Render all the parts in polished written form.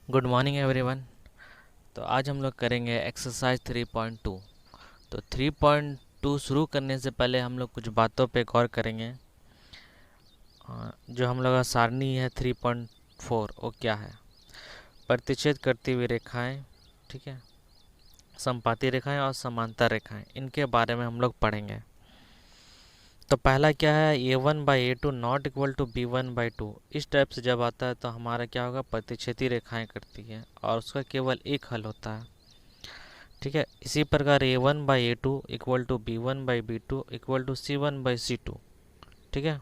Good morning everyone. तो आज हम लोग करेंगे एक्सरसाइज 3.2। तो 3.2 शुरू करने से पहले हम लोग कुछ बातों पे गौर करेंगे। जो हम लोग का सारणी है 3.4 वो क्या है? प्रतिच्छेद करती हुई रेखाएं, ठीक है, समपाती रेखाएं और समांतर रेखाएं, इनके बारे में हम लोग पढ़ेंगे। तो पहला क्या है, a1/a2 not equal to b1/2। इस टाइप से जब आता है तो हमारा क्या होगा, प्रतिच्छेदी रेखाएं करती है और उसका केवल एक हल होता है। ठीक है, इसी प्रकार a1/a2 equal to b1/b2 equal to c1/c2। ठीक है।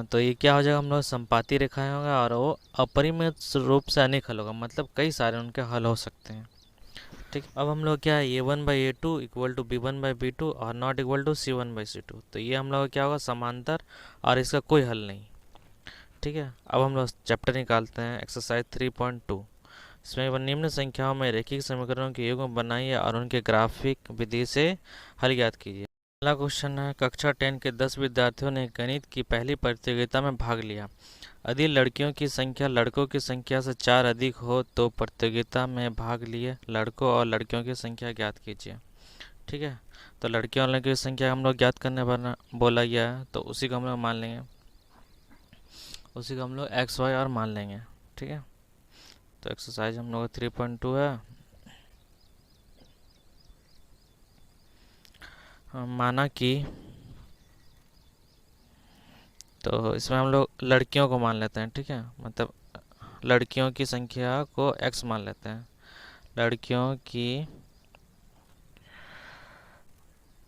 तो ये क्या हो जाएगा, हम लोग संपाती रेखाएं होगा और वो अपरिमित रूप से अनेक हल होगा, मतलब कई सारे उनके हल हो सकते हैं। ठीक है, अब हम लोग क्या है, a1/a2 इक्वल टू b1/b2 और नॉट इक्वल टू c1/c2। तो ये हम लोग का क्या होगा, समांतर, और इसका कोई हल नहीं। ठीक है, अब हम लोग चैप्टर निकालते हैं एक्सरसाइज 3.2। इसमें निम्न संख्याओं में रैखिक समीकरणों के युग्म बनाइए और उनके ग्राफिक विधि से हल ज्ञात कीजिए। पहला क्वेश्चन है, कक्षा 10 के 10 विद्यार्थियों ने गणित की पहली प्रतियोगिता में भाग लिया। यदि लड़कियों की संख्या लड़कों की संख्या से 4 अधिक हो तो प्रतियोगिता में भाग लिए लड़कों और लड़कियों की संख्या ज्ञात कीजिए। ठीक है, तो लड़कियों और लड़कियों की संख्या हम लोग ज्ञात करने पर बोला गया है, तो उसी को हम लोग मान लेंगे, उसी को हम लोग एक्स वाई और मान लेंगे। ठीक है, तो एक्सरसाइज हम लोग 3.2 है। माना कि, तो इसमें हम लोग लड़कियों को मान लेते हैं। ठीक है, मतलब लड़कियों की संख्या को x मान लेते हैं। लड़कियों की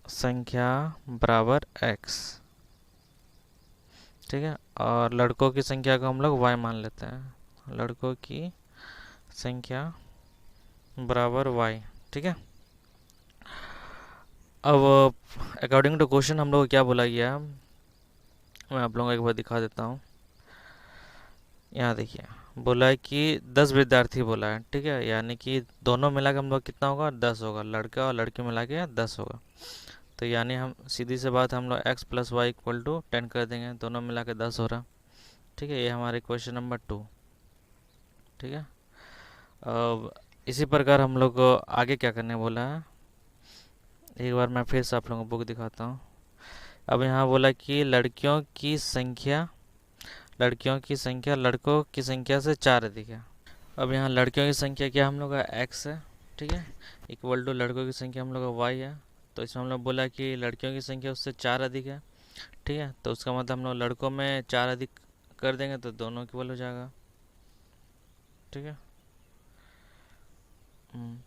संख्या बराबर x। ठीक है, और लड़कों की संख्या को हम लोग y मान लेते हैं। लड़कों की संख्या बराबर y। ठीक है, अब अकॉर्डिंग टू क्वेश्चन हम लोग को क्या बोला गया, मैं आप लोगों को एक बार दिखा देता हूँ। यहाँ देखिए, बोला है कि 10 विद्यार्थी बोला है। ठीक है, यानी कि दोनों मिला के हम लोग कितना होगा, 10 होगा, लड़का और लड़की मिला के 10 होगा। तो यानी हम सीधी से बात हम लोग x plus y equal to 10 कर देंगे, दोनों मिला के 10 हो रहा। ठीक है, ये हमारे क्वेश्चन नंबर 2। ठीक है, अब इसी प्रकार हम लोग को आगे क्या करने बोला है, एक बार मैं फिर से आप लोगों को बुक दिखाता हूँ। अब यहाँ बोला कि लड़कियों की संख्या लड़कों की संख्या से 4 अधिक है। अब यहाँ लड़कियों की संख्या क्या हम लोग का x है। ठीक है, इक्वल टू लड़कों की संख्या हम लोग का y है। तो इसमें हम लोग बोला कि लड़कियों की संख्या उससे 4 अधिक है। ठीक है, तो उसका मतलब हम लोग लड़कों में 4 अधिक कर देंगे तो दोनों इक्वल हो जाएगा। ठीक है,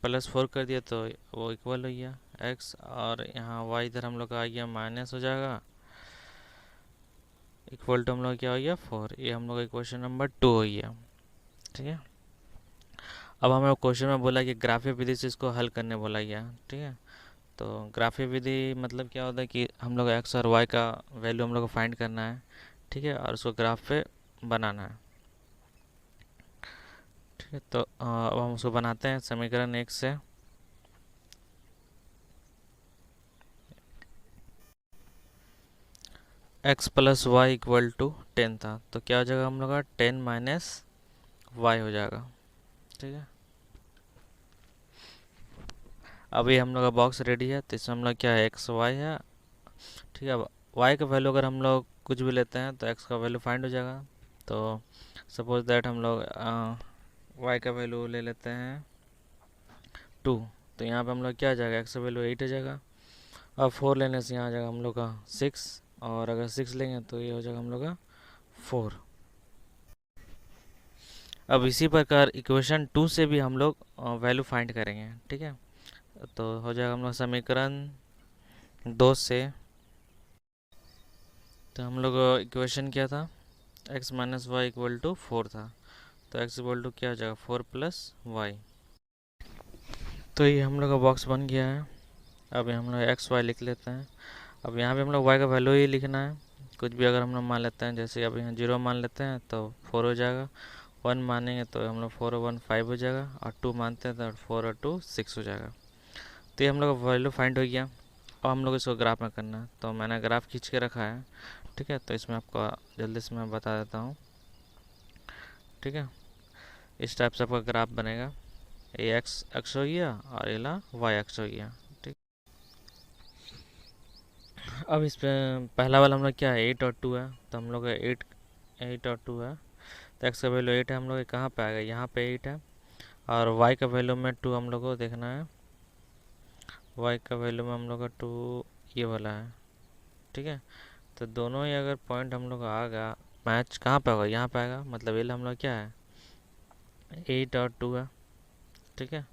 +4 कर दिया तो वो इक्वल हो गया x, और यहाँ y इधर हम लोग का आ गया माइनस हो जाएगा, इक्वल टू हम लोग क्या हो गया 4। ये हम लोग का क्वेश्चन नंबर 2 हो गया। ठीक है, अब हमें क्वेश्चन में बोला कि ग्राफिक विधि से इसको हल करने बोला गया। ठीक है, तो ग्राफिक विधि मतलब क्या होता है कि हम लोग एक्स और वाई का वैल्यू हम लोग को फाइंड करना है। ठीक है, और उसको ग्राफ पे बनाना है। ठीक है, तो अब हम उसको बनाते हैं समीकरण 1 से। x plus y equal to 10 था, तो क्या हो जाएगा हम लोग का 10 माइनस वाई हो जाएगा। ठीक है, अभी हम लोग का बॉक्स रेडी है, तो इसमें हम लोग क्या है, एक्स वाई है। ठीक है, अब वाई का वैल्यू अगर हम लोग कुछ भी लेते हैं तो एक्स का वैल्यू फाइंड हो जाएगा। तो सपोज दैट हम लोग वाई का वैल्यू ले लेते हैं 2। तो यहाँ पे हम लोग क्या आ जाएगा, एक्स का वैल्यू 8 आ जाएगा। अब 4 लेने से यहाँ आ जाएगा हम लोग का 6, और अगर 6 लेंगे तो ये हो जाएगा हम लोग का 4। अब इसी प्रकार इक्वेशन 2 से भी हम लोग वैल्यू फाइंड करेंगे। ठीक है, तो हो जाएगा हम लोग समीकरण 2 से। तो हम लोग इक्वेशन क्या था, x minus y equal to 4 था, तो x इक्वल टू क्या हो जाएगा 4 प्लस वाई। तो ये हम लोग का बॉक्स बन गया है। अब हम लोग एक्स वाई लिख लेते हैं। अब यहाँ पे हम लोग y का वैल्यू ही लिखना है। कुछ भी अगर हम लोग मान लेते हैं, जैसे अब यहाँ 0 मान लेते हैं तो 4 हो जाएगा, 1 मानेंगे तो हम लोग 4 और 1 5 हो जाएगा, और 2 मानते हैं तो 4 और 2 6 हो जाएगा। तो ये हम लोग का वैल्यू फाइंड हो गया। अब हम लोग इसको ग्राफ में करना है, तो मैंने ग्राफ खींच के रखा है। ठीक है, तो इसमें आपको जल्दी से मैं बता देता हूँ। ठीक है, इस टाइप से आपका ग्राफ बनेगा। ये एक्स एक्स हो गया और ये ला वाई एक्स हो गया। ठीक, अब इस पे पहला वाला हम लोग क्या है 8 और 2 है, तो हम लोग 8 और 2 है, तो एक्स का वैल्यू 8 है, हम लोग कहाँ पे आएगा, यहाँ पे 8 है, और वाई का वैल्यू में 2 हम लोग को देखना है। वाई का वैल्यू में हम लोग का 2 ये वाला है। ठीक है, तो दोनों ही अगर पॉइंट हम लोग का आ गया, मैच कहाँ पे होगा, यहाँ पे आएगा, मतलब ये हम लोग क्या है 8 और 2 है। ठीक है,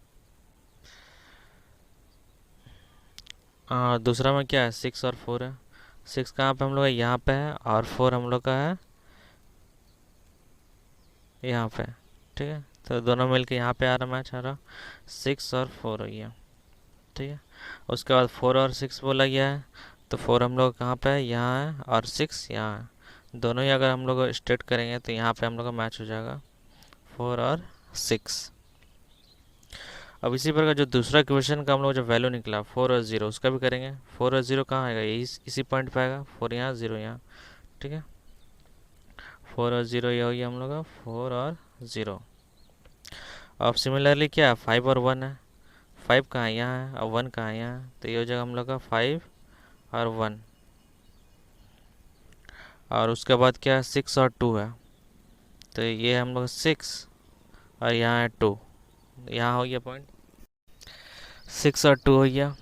दूसरा में क्या है 6 और 4 है। 6 कहाँ पे हम लोग का यहाँ पे है, और 4 हम लोग का है यहाँ पे। ठीक है, तो दोनों मिलके यहाँ पे आ रहा, मैच आ रहा 6 और 4 हो गया। ठीक है, उसके बाद 4 और 6 बोला गया है, तो 4 हम लोग कहाँ पे है, यहाँ है, और 6 यहाँ है। दोनों ही अगर हम लोग स्ट्रेट करेंगे तो यहाँ पे हम लोग का मैच हो जाएगा 4 और 6। अब इसी प्रकार जो दूसरा क्वेश्चन का हम लोग जो वैल्यू निकला 4 और 0, उसका भी करेंगे। 4 और 0 कहाँ आएगा, इसी पॉइंट पे आएगा, 4 यहाँ 0 यहाँ। ठीक है, 4 और 0 ये हो गया हम लोग का 4 और 0। अब सिमिलरली क्या है 5 और 1 है। 5 कहाँ है, यहाँ है, और 1 कहाँ है, यहाँ है, तो ये हो जाएगा हम लोग का 5 और 1। और उसके बाद क्या है 6 और 2 है, तो ये हम लोग 6 और यहाँ है 2, यहाँ हो गया पॉइंट 6 और 2 हो गया।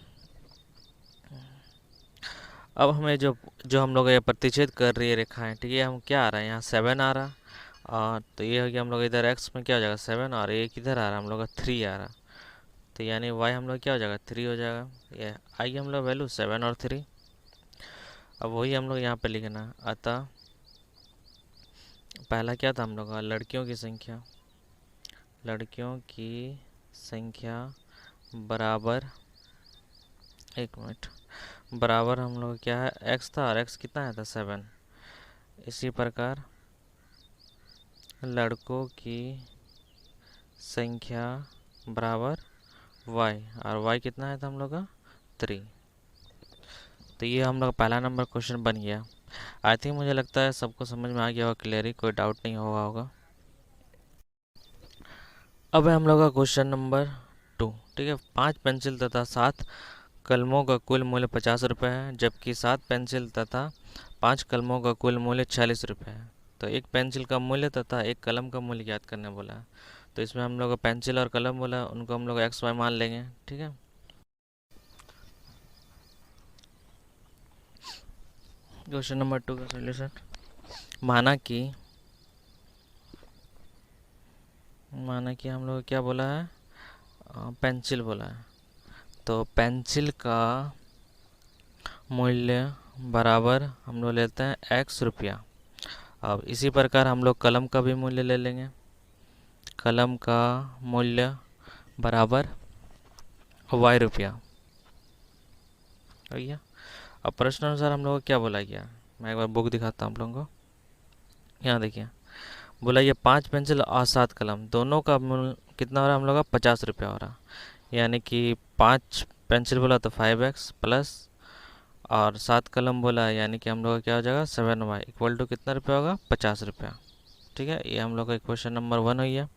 अब हमें जो जो हम लोग ये प्रतिच्छेद कर रही है रेखाएं, ठीक है, हम क्या आ रहा है यहाँ 7 आ रहा, और तो ये हो गया हम लोग इधर एक्स में क्या हो जाएगा 7, और ये किधर आ रहा है हम लोग का 3 आ रहा, तो यानी वाई हम लोग क्या हो जाएगा 3 हो जाएगा। ये आइए हम लोग वैल्यू 7 और 3, अब वही हम लोग यहाँ पे लिखना है। अतः पहला क्या था हम लोग का लड़कियों की संख्या, लड़कियों की संख्या बराबर, एक मिनट, बराबर हम लोग क्या है एक्स था, और एक्स कितना आया था 7। इसी प्रकार लड़कों की संख्या बराबर वाई, और वाई कितना आया था हम लोग का 3। तो ये हम लोग का पहला नंबर क्वेश्चन बन गया। आई थिंक मुझे लगता है सबको समझ में आ गया होगा, क्लियरली कोई डाउट नहीं होगा। अब है हम लोग का क्वेश्चन नंबर 2। ठीक है, 5 पेंसिल तथा 7 कलमों का कुल मूल्य 50 रुपये है, जबकि 7 पेंसिल तथा 5 कलमों का कुल मूल्य 40 रुपये है। तो एक पेंसिल का मूल्य तथा एक कलम का मूल्य ज्ञात करने बोला है। तो इसमें हम लोग पेंसिल और कलम बोला, उनको हम लोग एक्स वाई मान लेंगे। ठीक है, क्वेश्चन नंबर 2 का सोल्यूशन, माना कि हम लोग क्या बोला है पेंसिल बोला है, तो पेंसिल का मूल्य बराबर हम लोग लेते हैं x रुपया। अब इसी प्रकार हम लोग कलम का भी मूल्य ले लेंगे, कलम का मूल्य बराबर y रुपया। भैया अब प्रश्न अनुसार हम लोग को क्या बोला गया, मैं एक बार बुक दिखाता हूँ आप लोगों को। यहाँ देखिए बोला ये 5 पेंसिल और 7 कलम दोनों का मूल्य कितना हो रहा है हम लोग का 50 रुपया हो रहा, यानी कि 5 पेंसिल बोला तो 5x प्लस, और 7 कलम बोला है, यानी कि हम लोग का क्या हो जाएगा 7y इक्वल टू कितना रुपया होगा 50 रुपया। ठीक है, ये हम लोग का क्वेश्चन नंबर 1 हो गया।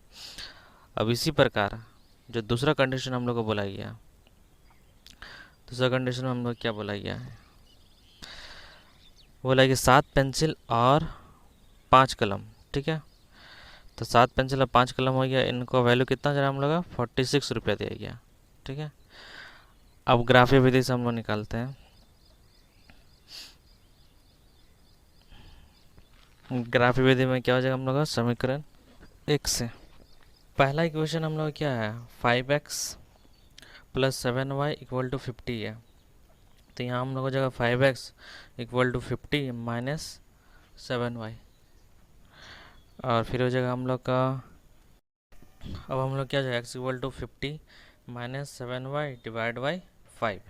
अब इसी प्रकार जो दूसरा कंडीशन हम लोग को बोला गया, दूसरा कंडीशन में हम लोग क्या बोला गया है, बोला कि 7 पेंसिल और 5 कलम। ठीक है, तो 7 पेंसिल और 5 कलम हो गया, इनको वैल्यू कितना जरा हम लोग का 46 रुपया दिया गया। ठीक है, अब ग्राफीय विधि से हम लोग निकालते हैं। ग्राफीय विधि में क्या हो जाएगा हम लोग का समीकरण 1 से पहला इक्वेशन हम लोग क्या है 5x plus 7y equal to 50 है, तो यहाँ हम लोग हो जाएगा 5x equal to 50 minus 7y, और फिर हो जाएगा हम लोग का, अब हम लोग क्या हो जाएगा x equal to 50 minus 7y divide by 5।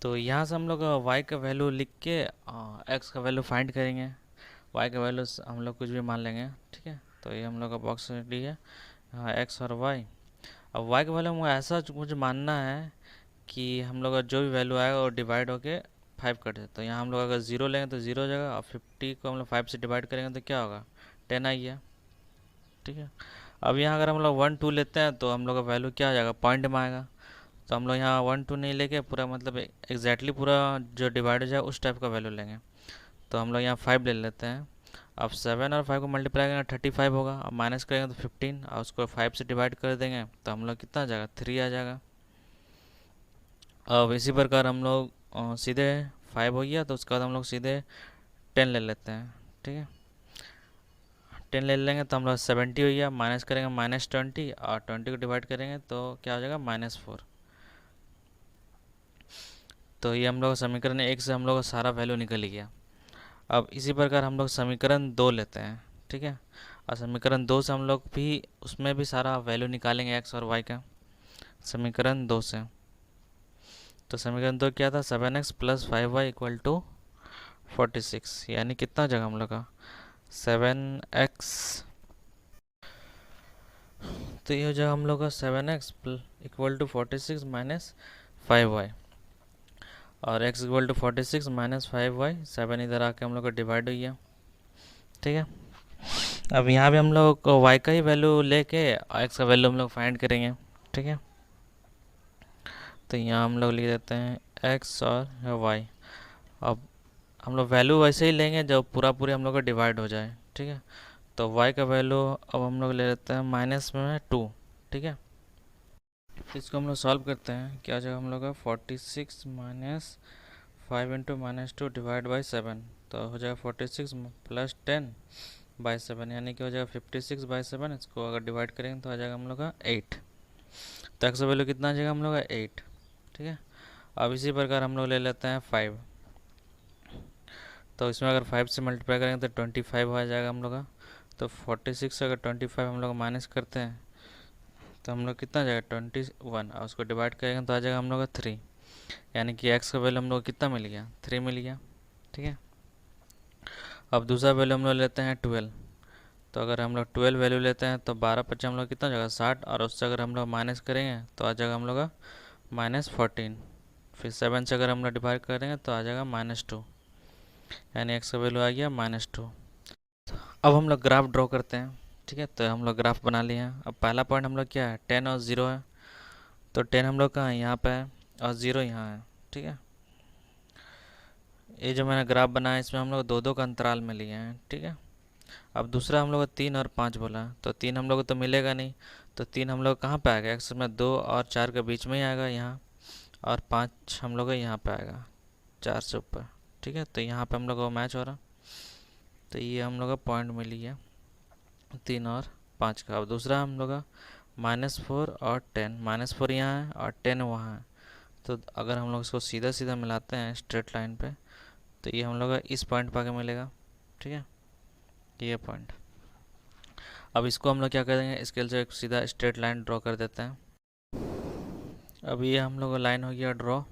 तो यहाँ से हम लोग y का वैल्यू लिख के x का वैल्यू फाइंड करेंगे। y का वैल्यू हम लोग कुछ भी मान लेंगे। ठीक है, तो ये हम लोग का बॉक्स डी है, x और y। अब y का वैल्यू मुझे ऐसा मुझे मानना है कि हम लोग का जो भी वैल्यू आएगा वो डिवाइड होके फाइव कट जाए, तो यहाँ हम लोग अगर ज़ीरो लेंगे तो ज़ीरो हो जाएगा, और 50 को हम लोग 5 से डिवाइड करेंगे तो क्या होगा, 10 आ गया। ठीक है, अब यहाँ अगर हम लोग 1 2 लेते हैं तो हम लोग का वैल्यू क्या आ जाएगा, पॉइंट में आएगा। तो हम लोग यहाँ 1 2 नहीं लेके पूरा मतलब एग्जैक्टली पूरा जो डिवाइड हो जाए उस टाइप का वैल्यू लेंगे। तो हम लोग यहाँ 5 ले लेते हैं। अब 7 और 5 को मल्टीप्लाई करेंगे 35 होगा, अब माइनस करेंगे तो 15, और उसको 5 से डिवाइड कर देंगे तो हम लोग कितना आ जाएगा, 3 आ जाएगा। अब इसी प्रकार हम लोग सीधे 5 हो गया, तो उसके बाद हम लोग सीधे 10 ले लेते हैं। ठीक है, 10 ले लेंगे तो हम लोग 70 हो गया, माइनस करेंगे -20, और 20 को डिवाइड करेंगे तो क्या हो जाएगा, -4। तो ये हम लोग समीकरण एक से हम लोग का सारा वैल्यू निकल गया। अब इसी प्रकार हम लोग समीकरण 2 लेते हैं। ठीक है, और समीकरण 2 से हम लोग भी उसमें भी सारा वैल्यू निकालेंगे एक्स और वाई का, समीकरण 2 से। तो समीकरण 2 क्या था, 7x + 5y = 46, यानी कितना जगह हम लोग का 7x, तो ये हो जाएगा हम लोग का 7x = 46 - 5y, और x = 46 - 5y, 7 इधर आके हम लोग का डिवाइड हो गया। ठीक है, अब यहाँ भी हम लोग को y का ही वैल्यू लेके x का वैल्यू हम लोग फाइंड करेंगे। ठीक है, तो यहाँ हम लोग लिख देते हैं x और y। अब हम लोग वैल्यू वैसे ही लेंगे जब पूरा पूरे हम लोग का डिवाइड हो जाए। ठीक है, तो y का वैल्यू अब हम लोग ले लेते हैं -2। ठीक है, तो इसको हम लोग सॉल्व करते हैं, क्या हो जाएगा हम लोग का 46 - 5 × -2 / 7, तो हो जाएगा 46 + 10/7, यानी कि हो जाएगा 56/7। इसको अगर डिवाइड करेंगे तो आ जाएगा हम लोग का 8। तो एक्स वैल्यू कितना आ जाएगा हम लोग का 8। ठीक है, अब इसी प्रकार हम लोग ले लेते हैं 5, तो इसमें अगर 5 से मल्टीप्लाई करेंगे तो 25 आ जाएगा हम लोग का। तो 46 से अगर 25 हम लोग माइनस करते हैं तो हम लोग कितना आ जाएगा 21, और उसको डिवाइड करेंगे तो आ जाएगा हम लोग का 3, यानी कि एक्स का वैल्यू हम लोग कितना मिल गया, 3 मिल गया। ठीक है, अब दूसरा वैल्यू हम लोग लेते हैं 12। तो अगर हम लोग 12 वैल्यू लेते हैं तो 12 × 5 हम लोग कितना हो जाएगा 60, और उससे अगर हम लोग माइनस करेंगे तो आ जाएगा हम लोग का -14। फिर 7 से अगर हम लोग डिवाइड करेंगे तो आ जाएगा -2, यानी एक्स का वैल्यू आ गया -2। अब हम लोग ग्राफ ड्रॉ करते हैं। ठीक है, तो हम लोग ग्राफ बना लिए हैं। अब पहला पॉइंट हम लोग क्या है, 10 और 0 है, तो 10 हम लोग कहाँ है, यहाँ पे है, और 0 यहाँ है। ठीक है, ये जो मैंने ग्राफ बनाया इसमें हम लोग 2 का अंतराल में लिए हैं। ठीक है, अब दूसरा हम लोग 3 और 5 बोला है, तो 3 हम लोग को तो मिलेगा नहीं, तो 3 हम लोग कहाँ पे आएगा, एक्स में 2 और 4 के बीच में ही आएगा यहाँ, और 5 हम लोग यहाँ पे आएगा 4 से ऊपर। ठीक है, तो यहाँ पे हम लोग को मैच हो रहा, तो ये हम लोग का पॉइंट मिल गया 3 और 5 का। अब दूसरा हम लोग का -4 और 10, -4 यहाँ है और 10 वहाँ है, तो अगर हम लोग इसको सीधा सीधा मिलाते हैं स्ट्रेट लाइन पे तो ये हम लोग का इस पॉइंट पर आके मिलेगा। ठीक है, ये पॉइंट। अब इसको हम लोग क्या करेंगे, स्केल से एक सीधा स्ट्रेट लाइन ड्रॉ कर देते हैं। अब ये हम लोग का लाइन हो गया ड्रॉ।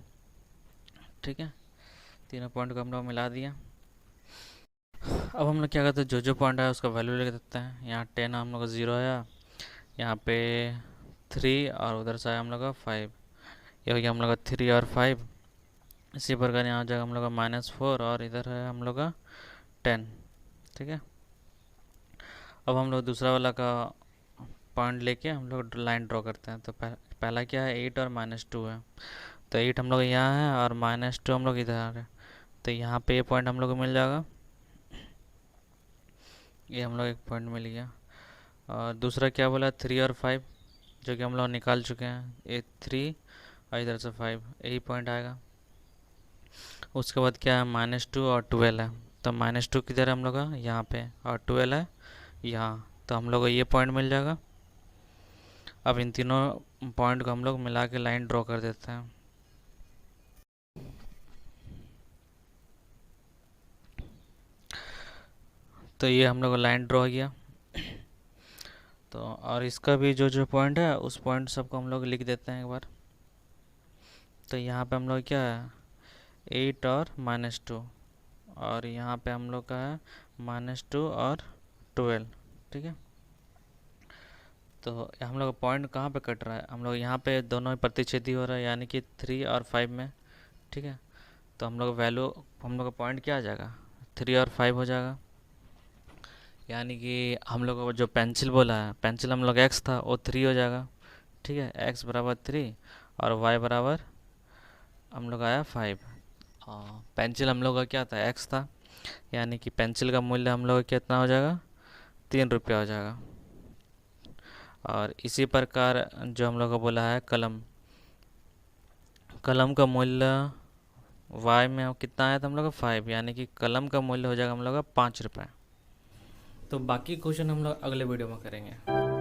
ठीक है, तीनों पॉइंट को हम लोग मिला दिया। अब हम लोग क्या करते हैं, जो जो पॉइंट है उसका वैल्यू लिख देते हैं। यहाँ 10 हम लोग का 0 आया, यहाँ पे 3, और उधर से आया हम लोग का 5, ये हो गया हम लोग का 3 और 5। इसी प्रकार यहाँ जाएगा हम लोग का -4, और इधर है हम लोग का 10। ठीक है, अब हम लोग दूसरा वाला का पॉइंट लेके हम लोग लाइन ड्रॉ करते हैं। तो पहला क्या है, 8 और -2 है, तो 8 हम लोग यहाँ है और -2 हम लोग इधर है, तो यहाँ पे ये पॉइंट हम लोग को मिल जाएगा, ये हम लोग एक पॉइंट मिल गया। और दूसरा क्या बोला, 3 और 5, जो कि हम लोग निकाल चुके हैं, ये 3 और इधर से 5, यही पॉइंट आएगा। उसके बाद क्या है, -2 और 12 है, तो -2 किधर है हम लोग का, यहाँ पे, और 12 है यहाँ, तो हम लोग को ये पॉइंट मिल जाएगा। अब इन तीनों पॉइंट को हम लोग मिला के लाइन ड्रॉ कर देते हैं। तो ये हम लोग का लाइन ड्रॉ हो गया। तो और इसका भी जो जो पॉइंट है उस पॉइंट सबको हम लोग लिख देते हैं एक बार। तो यहाँ पे हम लोग क्या है, 8 और -2, और यहाँ पे हम लोग का है -2 और 12। ठीक है, तो हम लोग का पॉइंट कहाँ पे कट रहा है, हम लोग यहाँ पे दोनों ही प्रतिच्छेदी हो रहा है, यानी कि 3 और 5 में। ठीक है, तो हम लोग वैल्यू, हम लोग का पॉइंट क्या आ जाएगा, 3 और 5 हो जाएगा। यानी कि हम लोग को जो पेंसिल बोला है, पेंसिल हम लोग एक्स था, वो 3 हो जाएगा। ठीक है, एक्स बराबर 3 और वाई बराबर हम लोग आया 5। पेंसिल हम लोग का क्या था, एक्स था, यानी कि पेंसिल का मूल्य हम लोग का कितना हो जाएगा, 3 रुपया हो जाएगा। और इसी प्रकार जो हम लोग को बोला है कलम, कलम का मूल्य वाई में कितना आया था हम लोग का 5, यानी कि कलम का मूल्य हो जाएगा हम लोग का 5 रुपये। तो बाकी क्वेश्चन हम लोग अगले वीडियो में करेंगे।